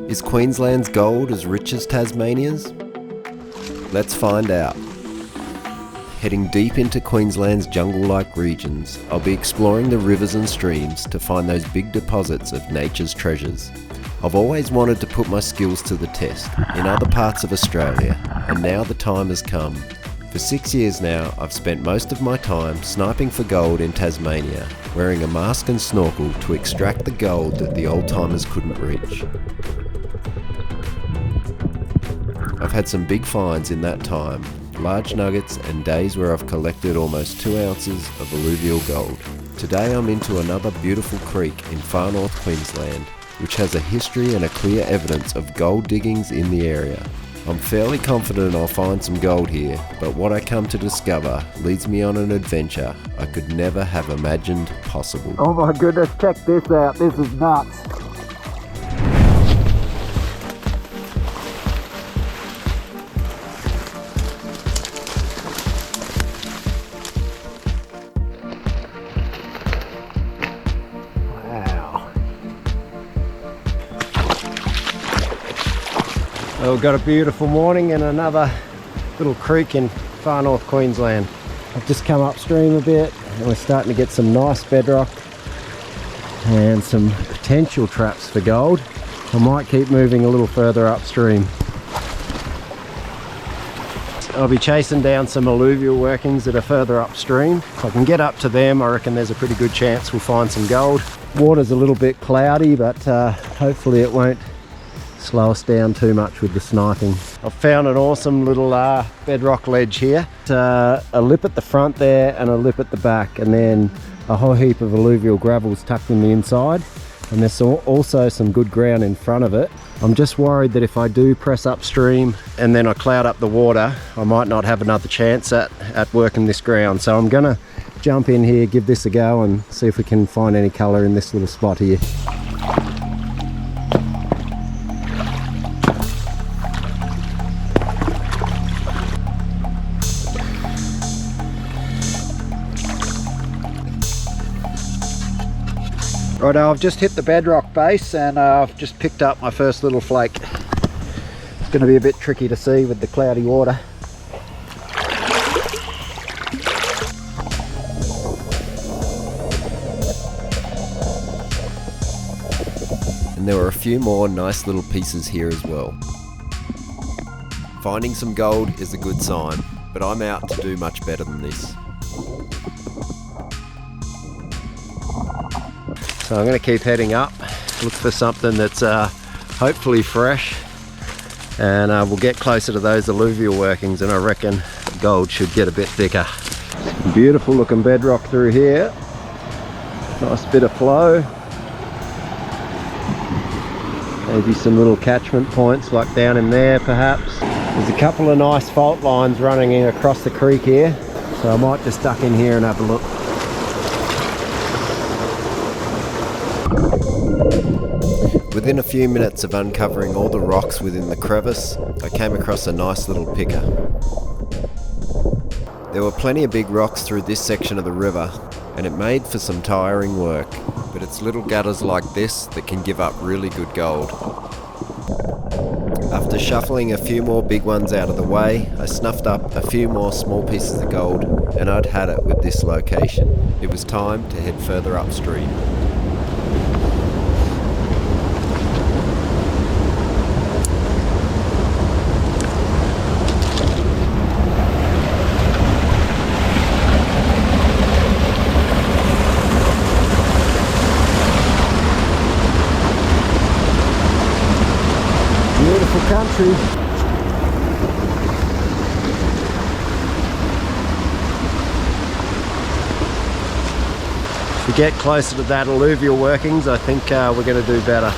Is Queensland's gold as rich as Tasmania's? Let's find out. Heading deep into Queensland's jungle-like regions, I'll be exploring the rivers and streams to find those big deposits of nature's treasures. I've always wanted to put my skills to the test in other parts of Australia, and now the time has come. For 6 years now, I've spent most of my time sniping for gold in Tasmania, wearing a mask and snorkel to extract the gold that the old-timers couldn't reach. I've had some big finds in that time, large nuggets and days where I've collected almost 2 ounces of alluvial gold. Today I'm into another beautiful creek in far north Queensland, which has a history and a clear evidence of gold diggings in the area. I'm fairly confident I'll find some gold here, but what I come to discover leads me on an adventure I could never have imagined possible. Oh my goodness, check this out, this is nuts. Well, we've got a beautiful morning in another little creek in far north Queensland. I've just come upstream a bit and we're starting to get some nice bedrock and some potential traps for gold. I might keep moving a little further upstream. I'll be chasing down some alluvial workings that are further upstream. If I can get up to them, I reckon there's a pretty good chance we'll find some gold. Water's a little bit cloudy, but hopefully it won't slow us down too much with the sniping. I've found an awesome little bedrock ledge here. A lip at the front there and a lip at the back, and then a whole heap of alluvial gravels tucked in the inside, and there's also some good ground in front of it. I'm just worried that if I do press upstream and then I cloud up the water, I might not have another chance at working this ground. So I'm gonna jump in here, give this a go and see if we can find any colour in this little spot here. Right, I've just hit the bedrock base and I've just picked up my first little flake. It's going to be a bit tricky to see with the cloudy water. And there were a few more nice little pieces here as well. Finding some gold is a good sign, but I'm out to do much better than this. So I'm going to keep heading up, look for something that's hopefully fresh, and we'll get closer to those alluvial workings, and I reckon gold should get a bit thicker. Beautiful looking bedrock through here, nice bit of flow, maybe some little catchment points like down in there perhaps. There's a couple of nice fault lines running in across the creek here, so I might just duck in here and have a look. Within a few minutes of uncovering all the rocks within the crevice, I came across a nice little picker. There were plenty of big rocks through this section of the river, and it made for some tiring work, but it's little gutters like this that can give up really good gold. After shuffling a few more big ones out of the way, I snuffed up a few more small pieces of gold, and I'd had it with this location. It was time to head further upstream. Beautiful country. If we get closer to that alluvial workings, I think we're going to do better.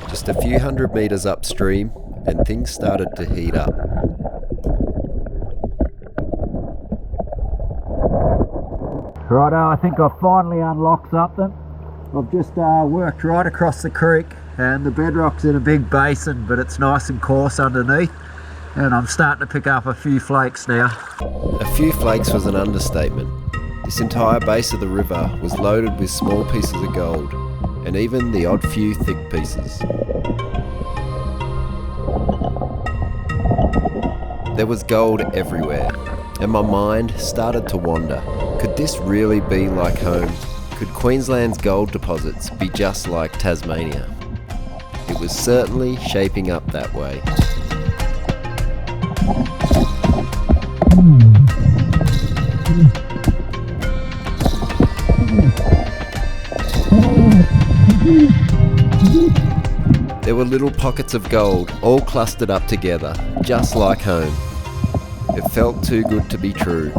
Just a few hundred meters upstream and things started to heat up. Righto, I think I've finally unlocked something. I've just worked right across the creek, and the bedrock's in a big basin, but it's nice and coarse underneath, and I'm starting to pick up a few flakes now. A few flakes was an understatement. This entire base of the river was loaded with small pieces of gold, and even the odd few thick pieces. There was gold everywhere, and my mind started to wander. Could this really be like home? Could Queensland's gold deposits be just like Tasmania? It was certainly shaping up that way. There were little pockets of gold, all clustered up together, just like home. It felt too good to be true.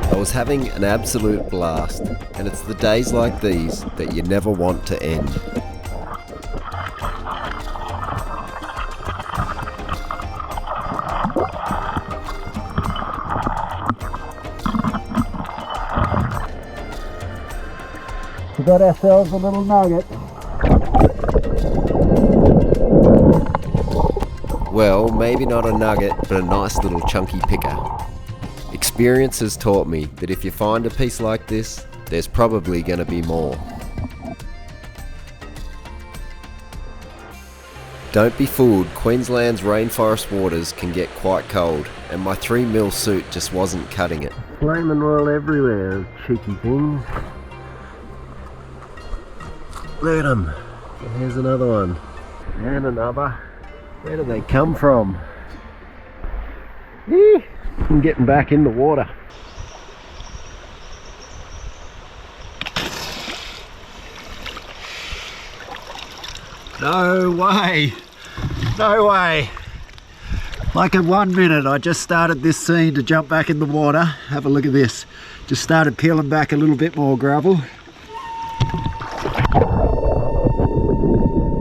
I was having an absolute blast, and it's the days like these that you never want to end. We got ourselves a little nugget. Well, maybe not a nugget, but a nice little chunky picker. Experience has taught me that if you find a piece like this, there's probably going to be more. Don't be fooled, Queensland's rainforest waters can get quite cold, and my 3mm suit just wasn't cutting it. Flaming oil everywhere, cheeky things. Look at them. Here's another one. And another. Where do they come from? I'm getting back in the water. No way! No way! Like in 1 minute I just started this scene to jump back in the water. Have a look at this. Just started peeling back a little bit more gravel.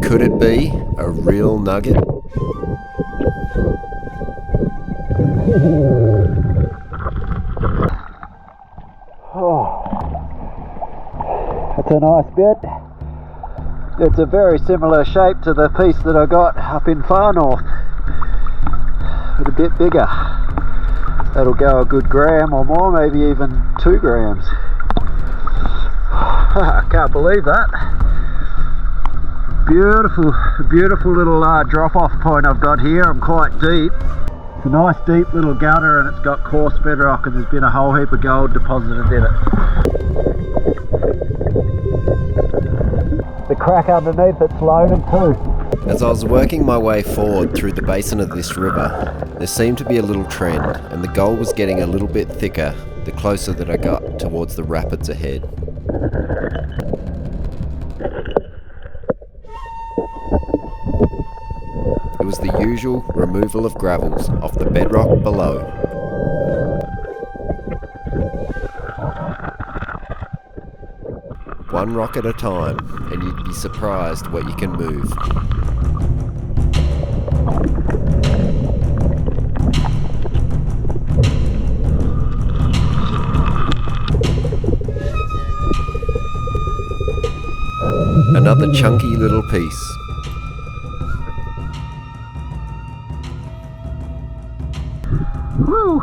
Could it be a real nugget? Oh, that's a nice bit. It's a very similar shape to the piece that I got up in far north, but a bit bigger. That'll go a good gram or more, maybe even 2 grams. I can't believe that. Beautiful little drop-off point I've got here. I'm quite deep. It's a nice deep little gutter, and it's got coarse bedrock, and there's been a whole heap of gold deposited in it. The crack underneath it's loaded too. As I was working my way forward through the basin of this river, there seemed to be a little trend, and the gold was getting a little bit thicker the closer that I got towards the rapids ahead. It was the usual removal of gravels off the bedrock below. One rock at a time, and you'd be surprised what you can move. Another chunky little piece. Woo!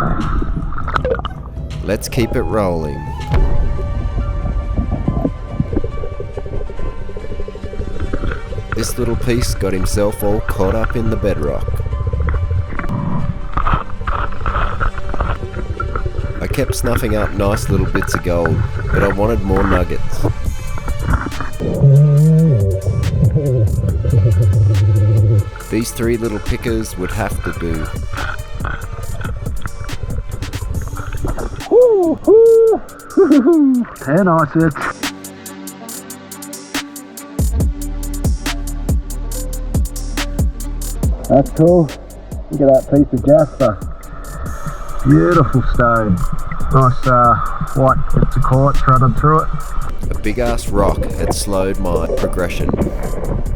Let's keep it rolling. This little piece got himself all caught up in the bedrock. I kept snuffing up nice little bits of gold, but I wanted more nuggets. These 3 little pickers would have to do. They're nice bits. That's cool. Look at that piece of jasper. Beautiful stone. Nice white bits of quartz running through it. A big ass rock had slowed my progression,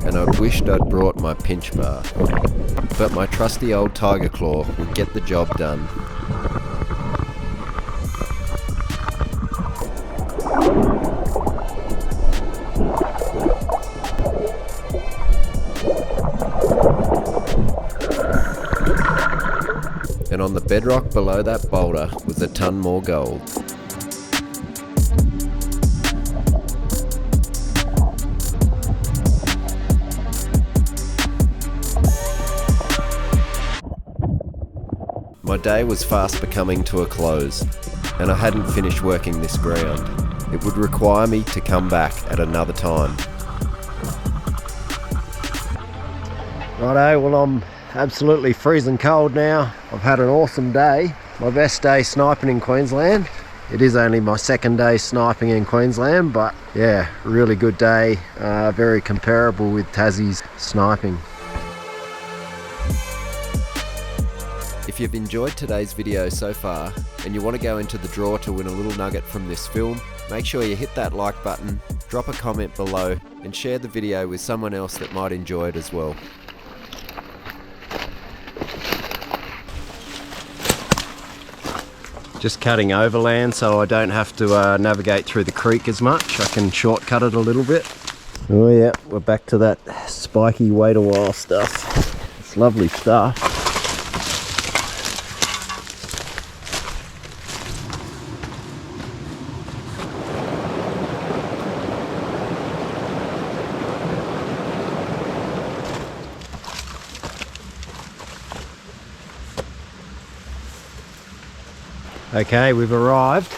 and I'd wished I'd brought my pinch bar, but my trusty old tiger claw would get the job done. And on the bedrock below that boulder was a ton more gold. My day was fast becoming to a close, and I hadn't finished working this ground. It would require me to come back at another time. Righto, well I'm absolutely freezing cold now. I've had an awesome day. My best day sniping in Queensland. It is only my second day sniping in Queensland, but yeah, really good day. Very comparable with Tassie's sniping. If you've enjoyed today's video so far, and you want to go into the draw to win a little nugget from this film, make sure you hit that like button, drop a comment below, and share the video with someone else that might enjoy it as well. Just cutting overland so I don't have to navigate through the creek as much. I can shortcut it a little bit. Oh yeah, we're back to that spiky wait a while stuff. It's lovely stuff. Okay, we've arrived.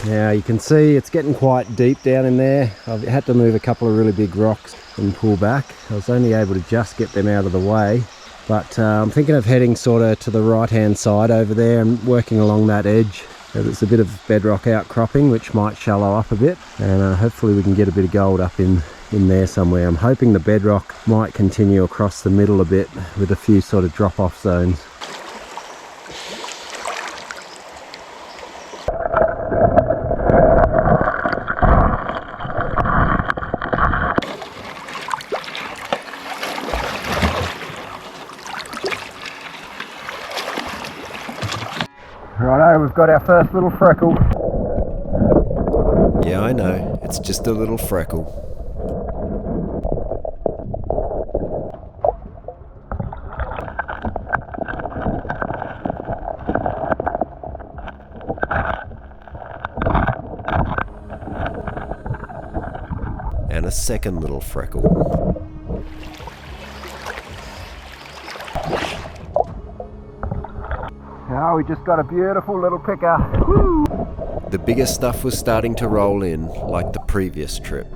Now you can see it's getting quite deep down in there. I've had to move a couple of really big rocks and pull back. I was only able to just get them out of the way. But I'm thinking of heading sort of to the right hand side over there and working along that edge. There's a bit of bedrock outcropping which might shallow up a bit, and hopefully we can get a bit of gold up in there somewhere. I'm hoping the bedrock might continue across the middle a bit with a few sort of drop off zones. Righto, we've got our first little freckle. Yeah, I know, it's just a little freckle. And a second little freckle. Oh, we just got a beautiful little picker. Woo! The bigger stuff was starting to roll in, like the previous trip.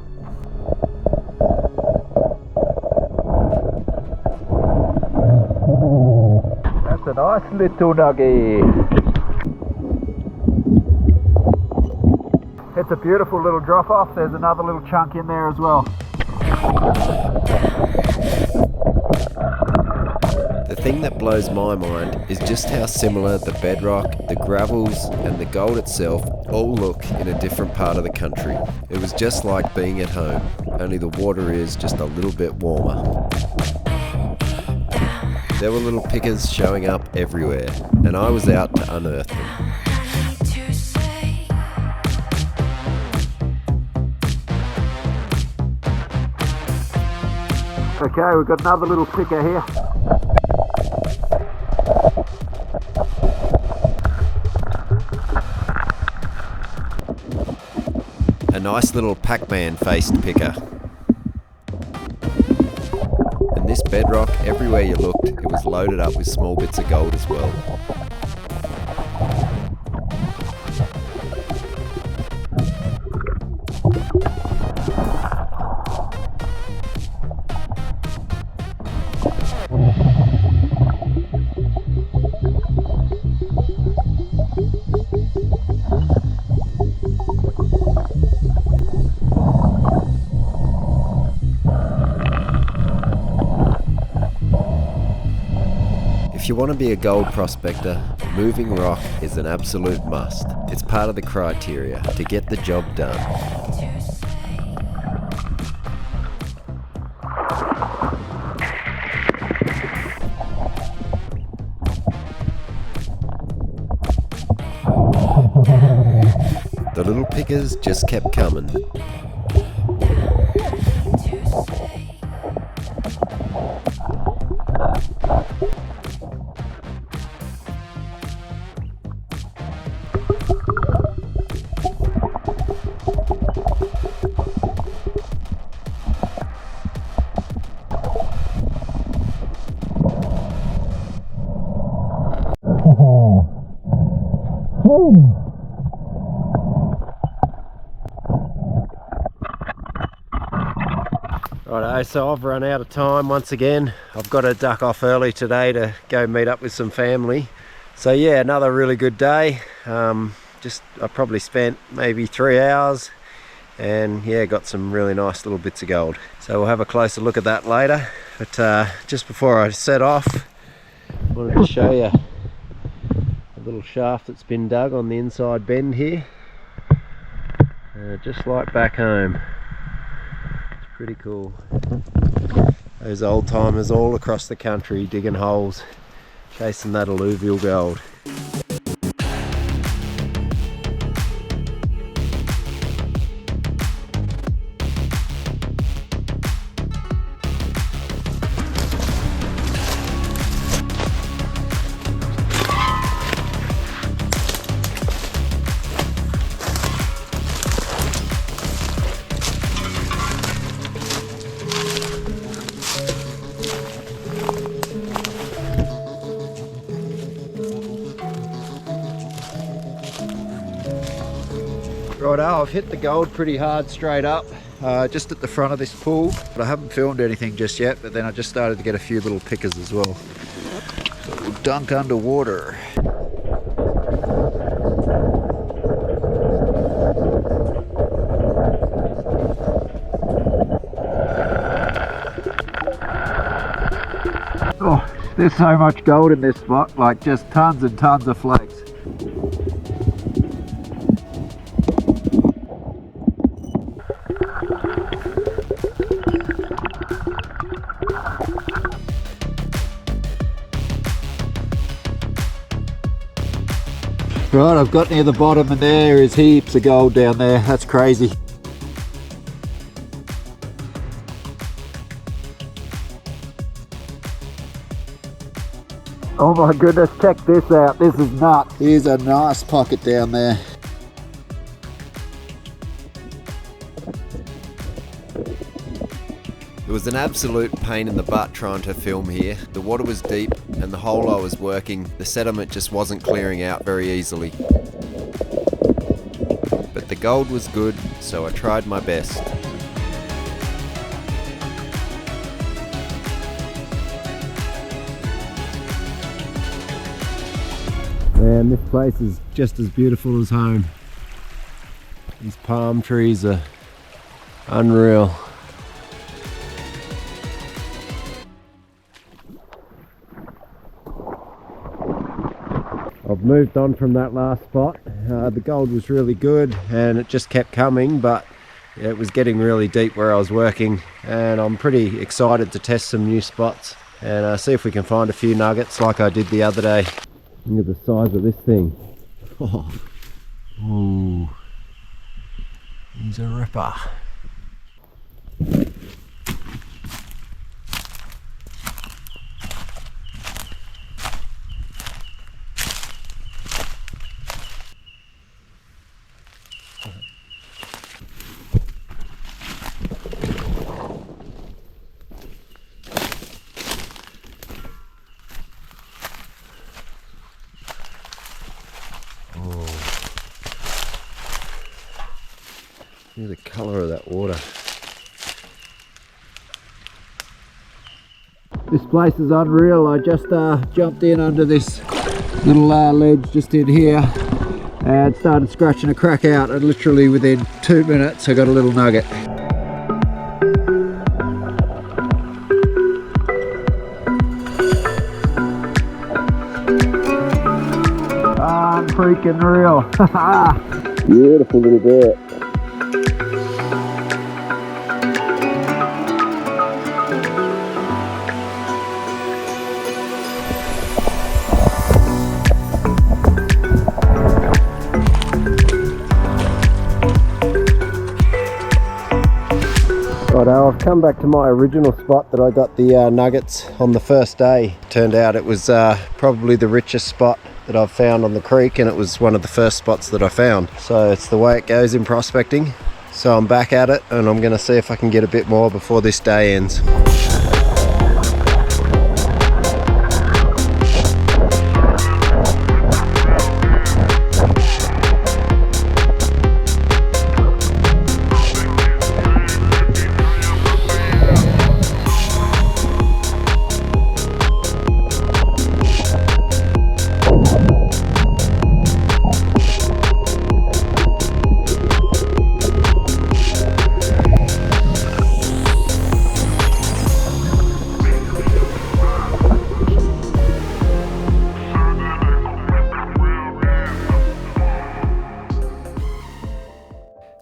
That's a nice little nugget. It's a beautiful little drop off. There's another little chunk in there as well. The thing that blows my mind is just how similar the bedrock, the gravels and the gold itself all look in a different part of the country. It was just like being at home, only the water is just a little bit warmer. There were little pickers showing up everywhere, and I was out to unearth them. Okay, we've got another little picker here. A nice little Pac-Man faced picker. And this bedrock, everywhere you looked, it was loaded up with small bits of gold as well. If you want to be a gold prospector, Moving rock is an absolute must. It's part of the criteria to get the job done. The little pickers just kept coming. Righto, so I've run out of time once again. I've got to duck off early today to go meet up with some family. So yeah, another really good day. I probably spent maybe 3 hours and yeah, got some really nice little bits of gold. So we'll have a closer look at that later. But just before I set off, I wanted to show you a little shaft that's been dug on the inside bend here. Just like back home. Pretty cool. Those old timers all across the country digging holes, chasing that alluvial gold. Righto, I've hit the gold pretty hard straight up, just at the front of this pool. But I haven't filmed anything just yet, but then I just started to get a few little pickers as well. So we'll dunk underwater. Oh, there's so much gold in this spot, like just tons and tons of flakes. Right, I've got near the bottom and there is heaps of gold down there. That's crazy. Oh my goodness, check this out. This is nuts. Here's a nice pocket down there. It was an absolute pain in the butt trying to film here. The water was deep and the hole I was working, the sediment just wasn't clearing out very easily. But the gold was good, so I tried my best. Man, this place is just as beautiful as home. These palm trees are unreal. I've moved on from that last spot. The gold was really good and it just kept coming, but it was getting really deep where I was working, and I'm pretty excited to test some new spots and see if we can find a few nuggets like I did the other day. Look at the size of this thing. Oh, ooh, he's a ripper. Look at the colour of that water. This place is unreal. I just jumped in under this little ledge just in here and started scratching a crack out, and literally within 2 minutes I got a little nugget. freaking real. Beautiful little bit. Righto, I've come back to my original spot that I got the nuggets on the first day. Turned out it was probably the richest spot that I've found on the creek, and it was one of the first spots that I found. So it's the way it goes in prospecting. So I'm back at it, and I'm going to see if I can get a bit more before this day ends.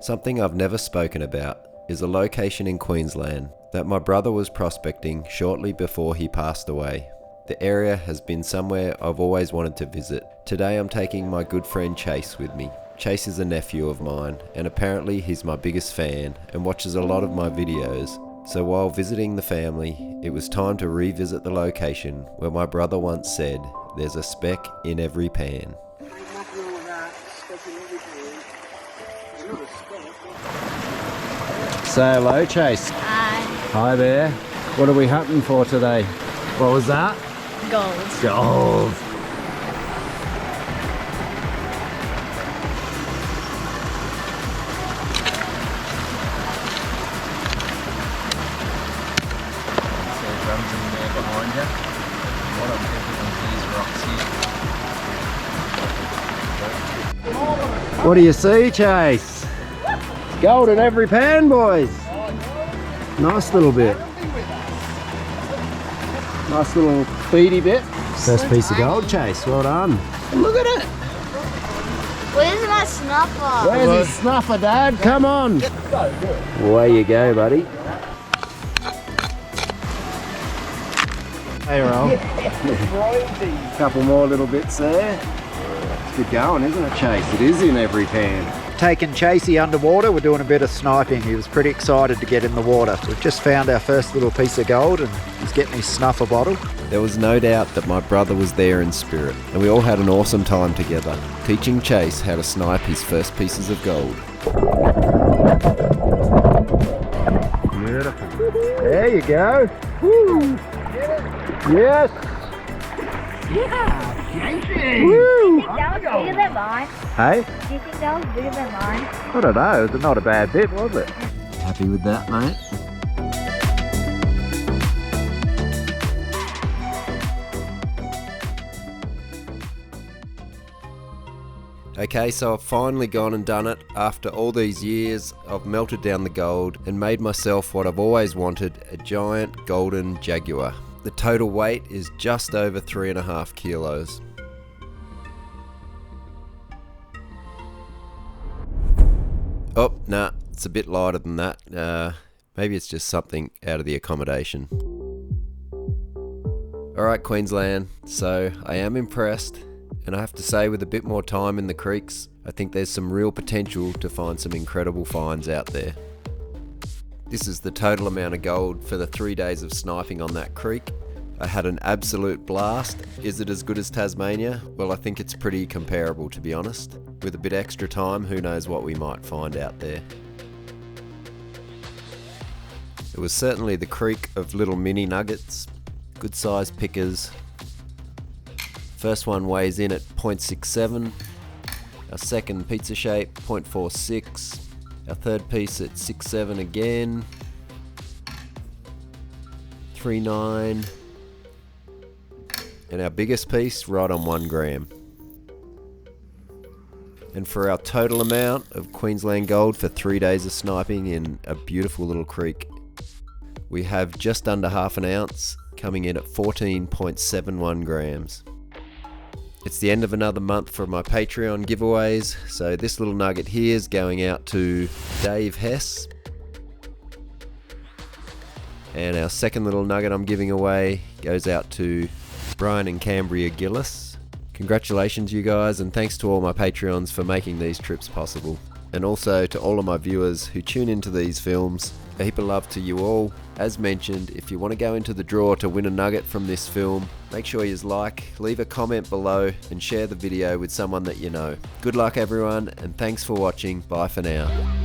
Something I've never spoken about is a location in Queensland that my brother was prospecting shortly before he passed away. The area has been somewhere I've always wanted to visit. Today I'm taking my good friend Chase with me. Chase is a nephew of mine, and apparently he's my biggest fan and watches a lot of my videos. So while visiting the family, it was time to revisit the location where my brother once said, "There's a speck in every pan." Say hello, Chase. Hi. Hi there. What are we hunting for today? What was that? Gold. Gold. So drums in there behind you. What I'm thinking of these rocks here. What do you see, Chase? Gold in every pan, boys. Nice little bit. Nice little beady bit. First piece of gold, Chase. Well done. Look at it. Where's my snuffer? Where's his snuffer, Dad? Come on. Away you go, buddy. Hey, roll. Couple more little bits there. It's good going, isn't it, Chase? It is in every pan. Taking Chasey underwater, we're doing a bit of sniping. He was pretty excited to get in the water. We've just found our first little piece of gold and he's getting his snuffer bottle. There was no doubt that my brother was there in spirit, and we all had an awesome time together, teaching Chase how to snipe his first pieces of gold. Beautiful. There you go. Woo. Yes. Yeah, Jason. Woo. Do you think that was bigger than mine? Hey? Do you think that was bigger than mine? I don't know. It's not a bad bit, was it? Happy with that, mate? Okay, so I've finally gone and done it. After all these years, I've melted down the gold and made myself what I've always wanted, a giant golden jaguar. The total weight is just over 3.5 kilos. Oh, nah, it's a bit lighter than that. Maybe it's just something out of the accommodation. Alright, Queensland, so I am impressed. And I have to say, with a bit more time in the creeks, I think there's some real potential to find some incredible finds out there. This is the total amount of gold for the 3 days of sniping on that creek. I had an absolute blast. Is it as good as Tasmania? Well, I think it's pretty comparable, to be honest. With a bit extra time, who knows what we might find out there. It was certainly the creek of little mini nuggets, good sized pickers. First one weighs in at 0.67, our second pizza shape 0.46, our third piece at 6.7 again, 3.9, and our biggest piece right on 1 gram. And for our total amount of Queensland gold for 3 days of sniping in a beautiful little creek, we have just under half an ounce, coming in at 14.71 grams. It's the end of another month for my Patreon giveaways, so this little nugget here is going out to Dave Hess. And our second little nugget I'm giving away goes out to Brian and Cambria Gillis. Congratulations you guys, and thanks to all my Patreons for making these trips possible. And also to all of my viewers who tune into these films, a heap of love to you all. As mentioned, if you want to go into the draw to win a nugget from this film, make sure you leave a comment below and share the video with someone that you know. Good luck everyone, and thanks for watching. Bye for now.